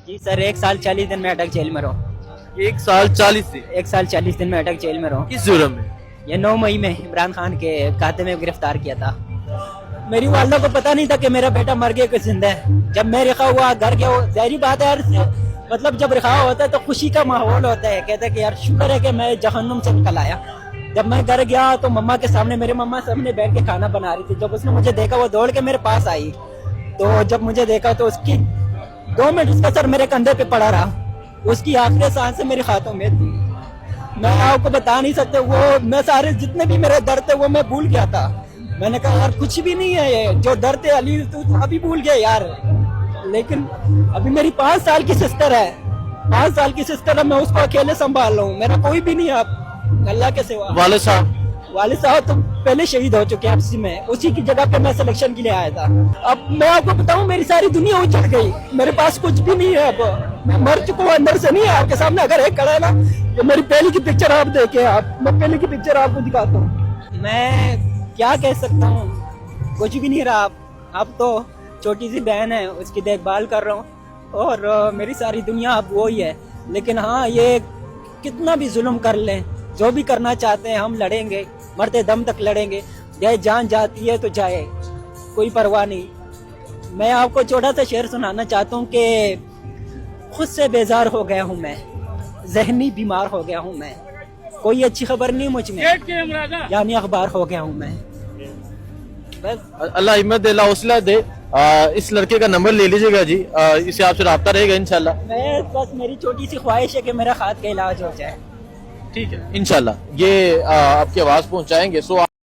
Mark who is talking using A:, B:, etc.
A: जी sir, 1 साल 40 दिन में अटक जेल में रहो।
B: 1 साल 40 दिन
A: 1 साल 40 दिन में अटक जेल में रहो।
B: किस जुर्म में?
A: ये 9 मई में इमरान खान के खाते में गिरफ्तार किया था। मेरी वालदा को पता नहीं था कि मेरा बेटा मर गया कि जिंदा है। जब मैं रिखा हुआ घर गया, वो ज़ाहिरी बात है यार, मतलब जब रिखा होता है तो खुशी का माहौल होता है। कहते हैं कि यार शुक्र है कि मैं जहन्नुम से निकल आया। जब मैं घर गया तो मम्मा के सामने, मेरे मम्मा सामने बैठ के खाना बना रही थी। जब उसने मुझे देखा, वो दौड़ के मेरे पास आई। तो जब मुझे देखा तो उसकी 2 मिनट उसका सर मेरे कंधे पे पड़ा रहा। उसकी आखिरी सांसें मेरे हाथों में थी। मैं आपको बता नहीं सकते, वो मैं सारे जितने भी मेरे दर्द थे वो मैं भूल गया था। मैंने कहा यार कुछ भी नहीं है ये जो दर्द है अली, तू अभी भूल गया यार। लेकिन अभी मेरी 5 साल की सिस्टर है, 5 साल की सिस्टर है, मैं उसको अकेले संभाल रहा हूँ। मेरा कोई भी नहीं है अब अल्लाह के सिवा।
B: वालिद साहब?
A: वालिद साहब तो पहले शहीद हो चुके हैं एफसी में, उसी की जगह पे मैं सिलेक्शन के लिए आया था। अब मैं आपको बताऊं, मेरी सारी दुनिया उजड़ गई, मेरे पास कुछ भी नहीं है। अब मैं मर चुका हूँ अंदर से। नहीं है आपके सामने, अगर एक खड़ा है ना, ये मेरी पहले की पिक्चर आप देखे, आप मैं पहले की पिक्चर आपको दिखाता हूँ। मैं क्या कह सकता हूँ, कुछ भी नहीं रहा। अब तो छोटी सी बहन है, उसकी देखभाल कर रहा हूँ, और मेरी सारी दुनिया अब वो ही है। लेकिन हाँ, ये कितना भी जुल्म कर लें, जो भी करना चाहते हैं हम लड़ेंगे, मरते दम तक लड़ेंगे। चाहे जान जाती है तो जाए, कोई परवाह नहीं। मैं आपको छोटा सा शेर सुनाना चाहता हूँ कि खुद से बेजार हो गया हूँ मैं, ज़हनी बीमार हो गया हूँ मैं, कोई अच्छी खबर नहीं मुझ में, यानी अखबार हो गया हूँ मैं। बस
B: अल्लाह हिम्मत दे, हौसला दे। इस लड़के का नंबर ले लीजिएगा जी, इससे आपसे रब्ता रहेगा इंशाल्लाह।
A: मैं बस, मेरी छोटी सी ख्वाहिश है कि मेरा खात का इलाज हो जाए।
B: ठीक है इंशाल्लाह, ये आपकी आवाज पहुंचाएंगे। सो